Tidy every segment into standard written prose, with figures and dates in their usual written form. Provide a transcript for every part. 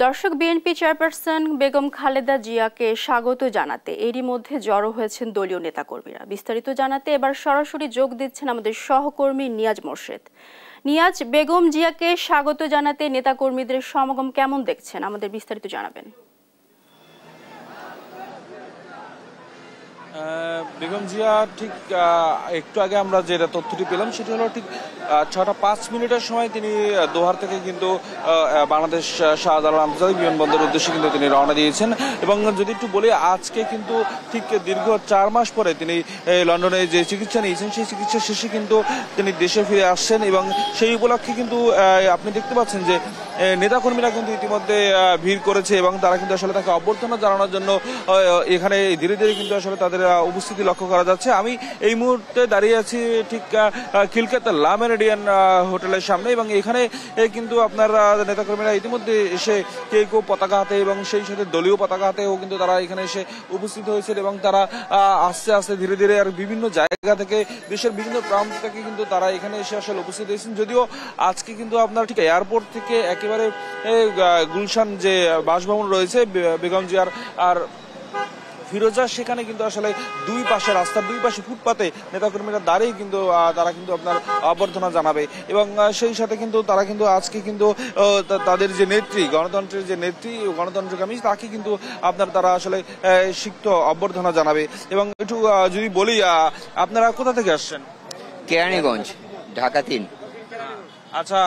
দর্শক, BNP chairperson Begum Khaleda জিয়াকে স্বাগত জানাতে এরই মধ্যে জড়ো হয়েছেন দলীয় নেতাকর্মীরা। বিস্তারিত জানাতে এবার সরাসরি যোগ দিচ্ছেন আমাদের সহকর্মী নিয়াজ মোর্শেদ। নিয়াজ, বেগম জিয়াকে স্বাগত জানাতে নেতাকর্মীদের সমাগম কেমন দেখছেন, আমাদের বিস্তারিত জানাবেন। বেগম জিয়া ঠিক একটু আগে আমরা যে তথ্যটি পেলাম সেটি হলো ঠিক 6টা 5 মিনিটের সময় তিনি দোহার থেকে কিন্তু বাংলাদেশ শাহজালাল আন্তর্জাতিক বিমানবন্দরের উদ্দেশ্যে কিন্তু তিনি রওনা দিয়েছেন। এবং যদি একটু বলি, আজকে কিন্তু ঠিক দীর্ঘ 4 মাস পরে তিনি লন্ডনে যে চিকিৎসা নিয়েছেন সেই চিকিৎসা শেষে কিন্তু তিনি দেশে ফিরে আসছেন। এবং সেই উপলক্ষে কিন্তু আপনি দেখতে পাচ্ছেন যে নেতাকর্মীরা কিন্তু ইতিমধ্যে ভিড় করেছে এবং তারা কিন্তু আসলে তাকে অভ্যর্থনা জানানোর জন্য এখানে ধীরে ধীরে কিন্তু আসলে তাদের উপস্থিতি লক্ষ্য করা যাচ্ছে। আমি এই মুহূর্তে দাঁড়িয়ে আছি ঠিক খিলক্ষেত লা মেরিডিয়ান হোটেলের সামনে এবং এখানে কিন্তু আপনার নেতাকর্মীরা ইতিমধ্যে এসে কেউ পতাকা হাতে এবং সেই সাথে দলীয় পতাকা হাতেও কিন্তু তারা এখানে এসে উপস্থিত হয়েছেন এবং তারা আস্তে আস্তে ধীরে ধীরে আর বিভিন্ন জায়গা থেকে দেশের বিভিন্ন প্রান্ত থেকে কিন্তু তারা এখানে এসে আসলে উপস্থিত হয়েছেন। যদিও আজকে কিন্তু আপনার ঠিক এয়ারপোর্ট থেকে একেবারে গুলশান যে বাসভবন রয়েছে বেগম জিয়ার আর ফিরোজা, সেখানে কিন্তু আসলে দুই পাশে রাস্তার দুই পাশে ফুটপাতে নেতাকর্মীরা দাঁড়িয়ে কিন্তু তারা কিন্তু আপনার অভ্যর্থনা জানাবে। এবং সেই সাথে কিন্তু তারা কিন্তু আজকে কিন্তু তাদের যে নেত্রী, গণতন্ত্রের যে নেত্রী, গণতন্ত্রকামী, তাকে কিন্তু আপনার তারা আসলে সিক্ত অভ্যর্থনা জানাবে। এবং একটু যদি বলি, আপনারা কোথা থেকে আসছেন? কেরানীগঞ্জ, ঢাকা 3। আচ্ছা,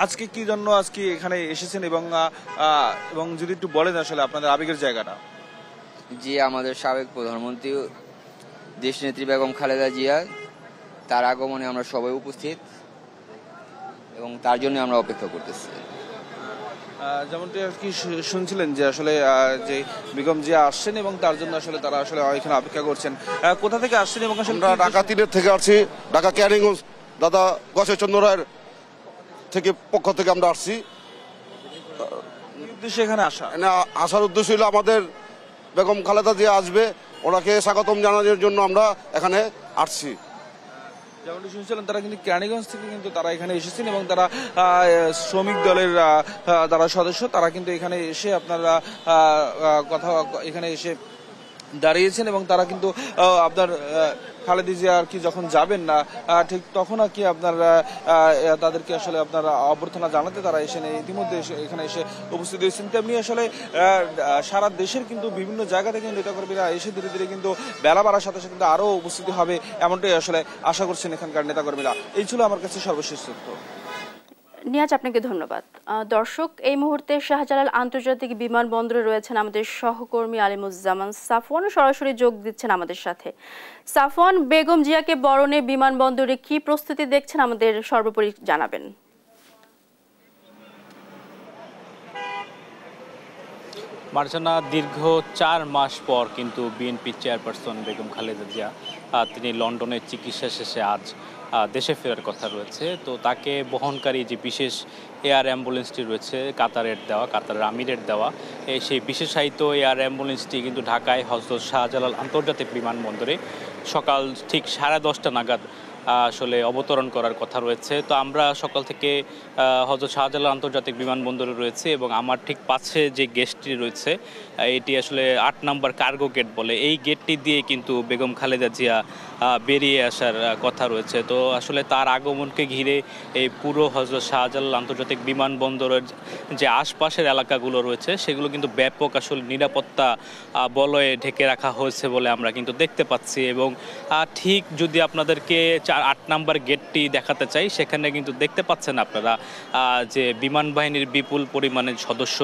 আজকে কি জন্য আজকে এখানে এসেছেন এবং যদি একটু বলেন আসলে আপনাদের আবেগের জায়গাটা। জি, আমাদের সাবেক প্রধানমন্ত্রী দেশনেত্রী বেগম খালেদা জিয়া, তার আগমনে আমরা সবাই উপস্থিত এবং তার জন্য আমরা অপেক্ষা করতেছি। যেমনটি আর কি শুনছিলেন যে আসলে যে বেগম জিয়া আসছেন এবং তার জন্য আসলে তারা আসলে এখানে অপেক্ষা করছেন। কোথা থেকে আসছেন? এবং আসলে আমরা ঢাকা 3 থেকে আসছি, ঢাকা কেরানীগঞ্জ দাদা গসের চন্দ্র রায়ের থেকে পক্ষ থেকে আমরা আসছি। উদ্দেশ্যে এখানে আসার উদ্দেশ্য হলো আমাদের বেগম খালেদা জিয়া আসবে, ওনাকে স্বাগতম জানানোর জন্য আমরা এখানে আসছি। যেমনটি শুনছিলেন, তারা কিন্তু কেরানীগঞ্জ থেকে কিন্তু তারা এখানে এসেছেন এবং তারা শ্রমিক দলের তারা সদস্য, তারা কিন্তু এখানে এসে আপনারা এখানে এসে দাঁড়িয়েছেন এবং তারা কিন্তু আপনার খালেদা জিয়া আর কি যখন যাবেন না ঠিক তখন আর কি আপনার তাদেরকে আসলে আপনার অভ্যর্থনা জানাতে তারা এসে ইতিমধ্যে এখানে এসে উপস্থিত হয়েছেন। তেমনি আসলে সারা দেশের কিন্তু বিভিন্ন জায়গা থেকে নেতাকর্মীরা এসে ধীরে ধীরে কিন্তু বেলা বাড়ার সাথে সাথে কিন্তু আরো উপস্থিতি হবে, এমনটাই আসলে আশা করছেন এখানকার নেতাকর্মীরা। এই ছিল আমার কাছে সর্বশেষ তথ্য। নিয়াজ, আপনাকে ধন্যবাদ। দর্শক, এই মুহূর্তে শাহজালাল আন্তর্জাতিক বিমানবন্দরে রয়েছেন আমাদের সহকর্মী আলিমুজ্জামান সাফওয়ান, সরাসরি যোগ দিচ্ছেন আমাদের সাথে। সাফওয়ান, বেগম জিয়াকে বরণে বিমানবন্দরে কি প্রস্তুতি দেখছেন আমাদের সর্বোপরি জানাবেন। মার্জানা, দীর্ঘ 4 মাস পর কিন্তু বিএনপি চেয়ারপারসন বেগম খালেদা জিয়া তিনি লন্ডনের চিকিৎসা শেষে আজ দেশে ফেরার কথা রয়েছে। তো তাকে বহনকারী যে বিশেষ এয়ার অ্যাম্বুলেন্সটি রয়েছে কাতারের আমিরের দেওয়া সেই বিশেষায়িত এয়ার অ্যাম্বুলেন্সটি কিন্তু ঢাকায় হযরত শাহজালাল আন্তর্জাতিক বিমানবন্দরে সকাল ঠিক 10:30 নাগাদ আসলে অবতরণ করার কথা রয়েছে। তো আমরা সকাল থেকে হযরত শাহজালাল আন্তর্জাতিক বিমানবন্দরে রয়েছে এবং আমার ঠিক পাশে যে গেটটি রয়েছে এটি আসলে 8 নম্বর কার্গো গেট বলে, এই গেটটি দিয়ে কিন্তু বেগম খালেদা জিয়া বেরিয়ে আসার কথা রয়েছে। তো আসলে তার আগমনকে ঘিরে এই পুরো হযরত শাহজালাল আন্তর্জাতিক বিমানবন্দরের যে আশপাশের এলাকাগুলো রয়েছে সেগুলো কিন্তু ব্যাপক আসলে নিরাপত্তা বলয়ে ঢেকে রাখা হয়েছে বলে আমরা কিন্তু দেখতে পাচ্ছি। এবং ঠিক যদি আপনাদেরকে 8 নম্বর গেটটি দেখাতে চাই, সেখানে কিন্তু দেখতে পাচ্ছেন আপনারা যে বিমান বাহিনীর বিপুল পরিমাণের সদস্য,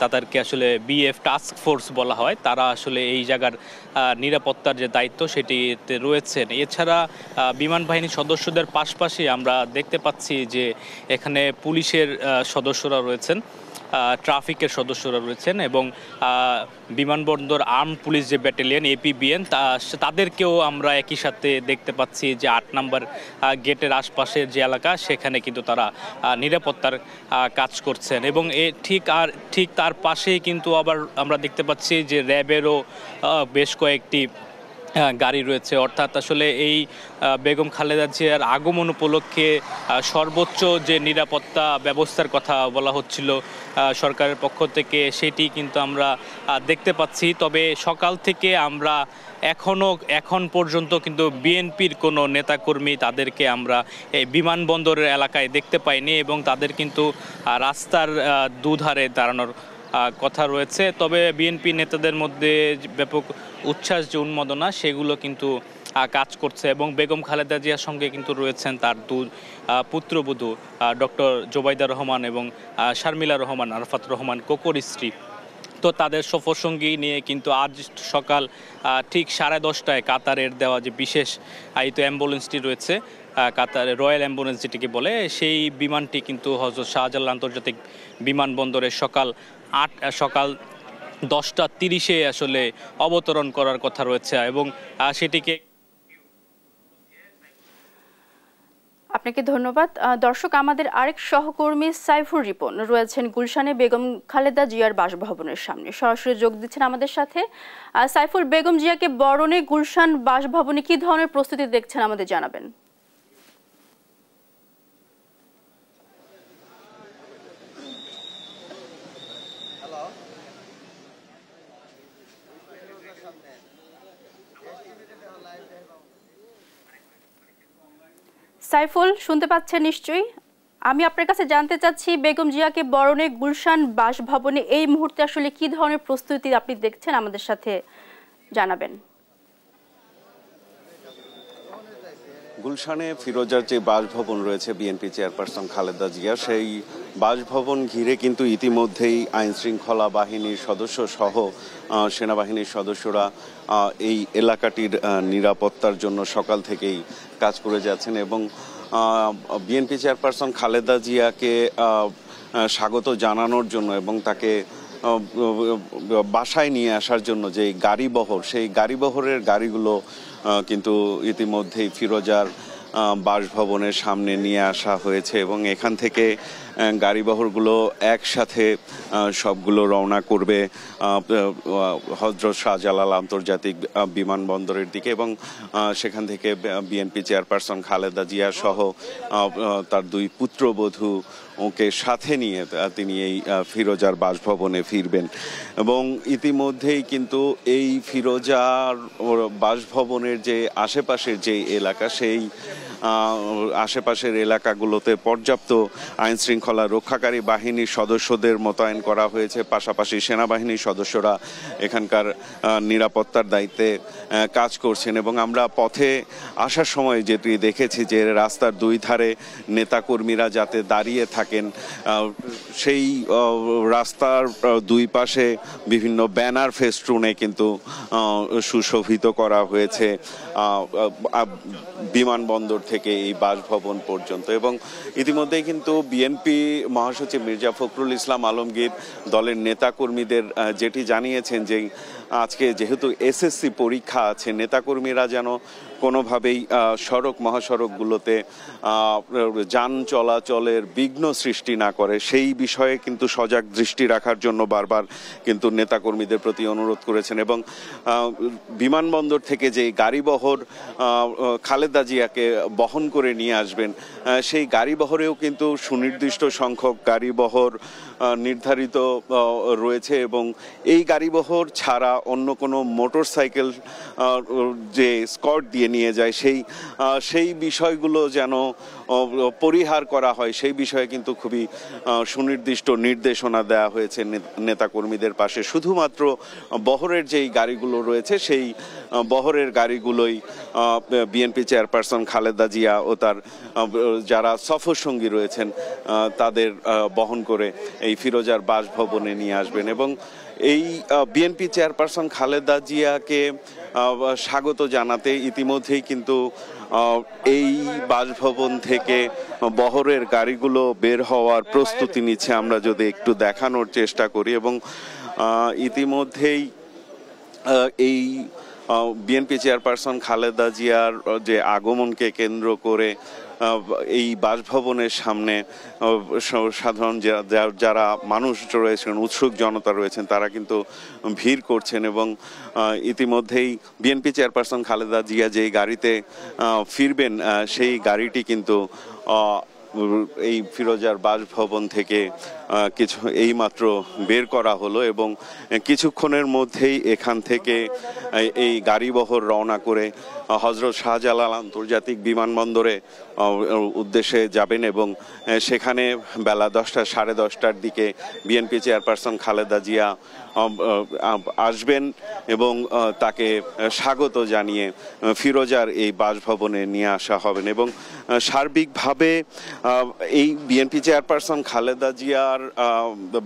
তাদেরকে আসলে বিএফ টাস্ক ফোর্স বলা হয়, তারা আসলে এই জায়গার নিরাপত্তার যে দায়িত্ব সেটিতে রয়েছেন। এছাড়া বিমান বাহিনীর সদস্যদের পাশাপাশি আমরা দেখতে পাচ্ছি যে এখানে পুলিশের সদস্যরা রয়েছেন, ট্রাফিকের সদস্যরা রয়েছেন এবং বিমানবন্দর আর্ম পুলিশ যে ব্যাটালিয়ন এপিবিএন তাদেরকেও আমরা একই সাথে দেখতে পাচ্ছি যে 8 নম্বর গেটের আশপাশের যে এলাকা সেখানে কিন্তু তারা নিরাপত্তার কাজ করছেন। এবং ঠিক তার পাশেই কিন্তু আবার আমরা দেখতে পাচ্ছি যে র্যাবেরও বেশ কয়েকটি গাড়ি রয়েছে। অর্থাৎ আসলে এই বেগম খালেদা জিয়ার আগমন উপলক্ষে সর্বোচ্চ যে নিরাপত্তা ব্যবস্থার কথা বলা হচ্ছিল সরকারের পক্ষ থেকে, সেটি কিন্তু আমরা দেখতে পাচ্ছি। তবে সকাল থেকে আমরা এখন পর্যন্ত কিন্তু বিএনপির কোনো নেতাকর্মী তাদেরকে আমরা এই বিমানবন্দরের এলাকায় দেখতে পাইনি, এবং তাদের কিন্তু রাস্তার দুধারে দাঁড়ানোর কথা রয়েছে। তবে বিএনপি নেতাদের মধ্যে ব্যাপক উচ্ছ্বাস যে উন্মাদনা সেগুলো কিন্তু কাজ করছে, এবং বেগম খালেদা জিয়ার সঙ্গে কিন্তু রয়েছেন তার পুত্রবধূ ডক্টর জোবাইদা রহমান এবং শারমিলা রহমান, আরাফাত রহমান কোকোর স্ত্রী। তো তাদের সফরসঙ্গী নিয়ে কিন্তু আজ সকাল ঠিক 10:30টায় কাতারের দেওয়া যে বিশেষ আয়িত অ্যাম্বুলেন্সটি রয়েছে, কাতারের রয়্যাল অ্যাম্বুলেন্স যেটিকে বলে, সেই বিমানটি কিন্তু হযরত শাহজালাল আন্তর্জাতিক বিমানবন্দরে সকাল 10:30-এ আসলে অবতরণ করার কথা রয়েছে, এবং সেটিকে। আপনাকে ধন্যবাদ। দর্শক, আমাদের আরেক সহকর্মী সাইফুর রিপন রয়েছেন গুলশানে বেগম খালেদা জিয়ার বাসভবনের সামনে, সরাসরি যোগ দিচ্ছেন আমাদের সাথে। সাইফুল, বেগম জিয়াকে বরণে গুলশান বাসভবনে কি ধরনের প্রস্তুতি দেখছেন আমাদের জানাবেন। সাইফুল, শুনতে পাচ্ছেন নিশ্চয়ই? আমি আপনার কাছে জানতে চাচ্ছি, বেগম জিয়াকে বরণে গুলশান বাসভবনে এই মুহূর্তে আসলে কি ধরনের প্রস্তুতি আপনি দেখছেন আমাদের সাথে জানাবেন। গুলশানে ফিরোজার যে বাসভবন রয়েছে বিএনপি চেয়ারপারসন খালেদা জিয়া, সেই বাসভবন ঘিরে কিন্তু ইতিমধ্যেই আইন শৃঙ্খলা বাহিনীর সদস্য সহ সেনাবাহিনীর সদস্যরা এই এলাকাটির নিরাপত্তার জন্য সকাল থেকেই কাজ করে যাচ্ছেন, এবং বিএনপি চেয়ারপারসন খালেদা জিয়াকে স্বাগত জানানোর জন্য এবং তাকে বাসায় নিয়ে আসার জন্য যে গাড়িবহর, সেই গাড়িবহরের গাড়িগুলো কিন্তু ইতিমধ্যেই ফিরোজার বাসভবনের সামনে নিয়ে আসা হয়েছে, এবং এখান থেকে গাড়িবহরগুলো একসাথে সবগুলো রওনা করবে হযরত শাহজালাল আন্তর্জাতিক বিমানবন্দরের দিকে, এবং সেখান থেকে বিএনপি চেয়ারপারসন খালেদা জিয়া সহ তার দুই পুত্রবধূ ওকে সাথে নিয়ে তিনি এই ফিরোজার বাসভবনে ফিরবেন। এবং ইতিমধ্যেই কিন্তু এই ফিরোজার বাসভবনের যে আশেপাশের যে এলাকা, সেই আশেপাশের এলাকাগুলোতে পর্যাপ্ত আইন শৃঙ্খলা রক্ষাকারী বাহিনীর সদস্যদের মোতায়েন করা হয়েছে, পাশাপাশি সেনাবাহিনীর সদস্যরা এখানকার নিরাপত্তার দায়িত্বে কাজ করছেন। এবং আমরা পথে আসার সময় যেটি দেখেছি যে রাস্তার দুই ধারে নেতাকর্মীরা যাতে দাঁড়িয়ে থাকেন, সেই রাস্তার দুই পাশে বিভিন্ন ব্যানার ফেস্টুনে কিন্তু সুশোভিত করা হয়েছে বিমানবন্দর থেকে এই বাসভবন পর্যন্ত। এবং ইতিমধ্যেই কিন্তু বিএনপি মহাসচিব মির্জা ফখরুল ইসলাম আলমগীর দলের নেতাকর্মীদের যেটি জানিয়েছেন যে আজকে যেহেতু এসএসসি পরীক্ষা আছে, নেতাকর্মীরা যেন কোনোভাবেই সড়ক মহাসড়কগুলোতে যান চলাচলের বিঘ্ন সৃষ্টি না করে, সেই বিষয়ে কিন্তু সজাগ দৃষ্টি রাখার জন্য বারবার কিন্তু নেতাকর্মীদের প্রতি অনুরোধ করেছেন। এবং বিমানবন্দর থেকে যে গাড়িবহর খালেদা জিয়াকে বহন করে নিয়ে আসবেন, সেই গাড়িবহরেও কিন্তু সুনির্দিষ্ট সংখ্যক গাড়িবহর নির্ধারিত রয়েছে, এবং এই গাড়িবহর ছাড়া অন্য কোনো মোটর সাইকেল যে স্কট দিয়ে নিয়ে যায়, সেই বিষয়গুলো যেন পরিহার করা হয়, সেই বিষয়ে কিন্তু খুবই সুনির্দিষ্ট নির্দেশনা দেওয়া হয়েছে নেতাকর্মীদের পাশে। শুধুমাত্র বহরের যেই গাড়িগুলো রয়েছে, সেই বহরের গাড়িগুলোই বিএনপি চেয়ারপারসন খালেদা জিয়া ও তার যারা সফর সঙ্গী রয়েছেন তাদের বহন করে এই ফিরোজার বাসভবনে নিয়ে আসবেন। এবং এই বিএনপি চেয়ারপারসন খালেদা জিয়াকে স্বাগত জানাতে ইতিমধ্যেই কিন্তু এই বাসভবন থেকে বহরের গাড়িগুলো বের হওয়ার প্রস্তুতি নিচ্ছে, আমরা যদি একটু দেখানোর চেষ্টা করি। এবং ইতিমধ্যেই এই বিএনপি চেয়ারপারসন খালেদা জিয়ার যে আগমনকে কেন্দ্র করে এই বাসভবনের সামনে সাধারণ যারা মানুষ রয়েছেন, উৎসুক জনতা রয়েছেন, তারা কিন্তু ভিড় করছেন এবং ইতিমধ্যেই বিএনপি চেয়ারপারসন খালেদা জিয়া যেই গাড়িতে ফিরবেন সেই গাড়িটি কিন্তু এই ফিরোজার বাসভবন থেকে কিছু এইমাত্র বের করা হলো এবং কিছুক্ষণের মধ্যেই এখান থেকে এই গাড়িবহর রওনা করে হযরত শাহজালাল আন্তর্জাতিক বিমানবন্দরে উদ্দেশ্যে যাবেন এবং সেখানে বেলা 10টা সাড়ে 10টার দিকে বিএনপি চেয়ারপারসন খালেদা জিয়া আসবেন এবং তাকে স্বাগত জানিয়ে ফিরোজার এই বাসভবনে নিয়ে আসা হবেন এবং সার্বিকভাবে এই বিএনপি চেয়ারপারসন খালেদা জিয়ার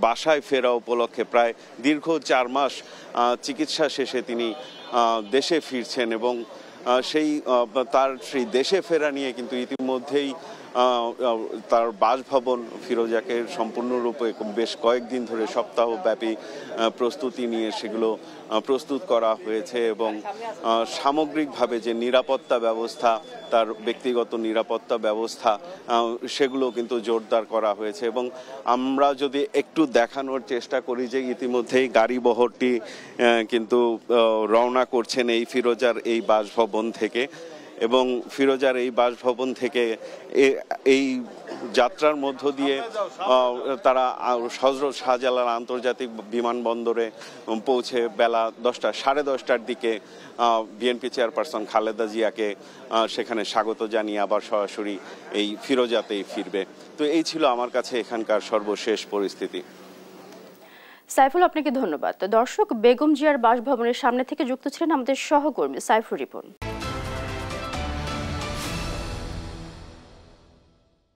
বাসায় ফেরা উপলক্ষে প্রায় দীর্ঘ 4 মাস চিকিৎসা শেষে তিনি দেশে ফিরছেন এবং তার সেই দেশে ফেরা নিয়ে কিন্তু ইতিমধ্যেই তার বাসভবন ফিরোজাকে সম্পূর্ণরূপে বেশ কয়েকদিন ধরে সপ্তাহব্যাপী প্রস্তুতি নিয়ে সেগুলো প্রস্তুত করা হয়েছে এবং সামগ্রিকভাবে যে নিরাপত্তা ব্যবস্থা, তার ব্যক্তিগত নিরাপত্তা ব্যবস্থা, সেগুলো কিন্তু জোরদার করা হয়েছে এবং আমরা যদি একটু দেখানোর চেষ্টা করি যে ইতিমধ্যেই গাড়িবহরটি কিন্তু রওনা করছেন এই ফিরোজার এই বাসভবন থেকে এবং ফিরোজার এই বাসভবন থেকে এই যাত্রার মধ্য দিয়ে তারা হযরত শাহজালাল আন্তর্জাতিক বিমানবন্দরে পৌঁছে বেলা 10টা সাড়ে 10টার দিকে বিএনপি চেয়ারপারসন খালেদা জিয়াকে সেখানে স্বাগত জানিয়ে আবার সরাসরি এই ফিরোজাতেই ফিরবে। তো এই ছিল আমার কাছে এখানকার সর্বশেষ পরিস্থিতি। সাইফুল, আপনাকে ধন্যবাদ। দর্শক, বেগম জিয়ার বাসভবনের সামনে থেকে যুক্ত ছিলেন আমাদের সহকর্মী সাইফুল রিপন।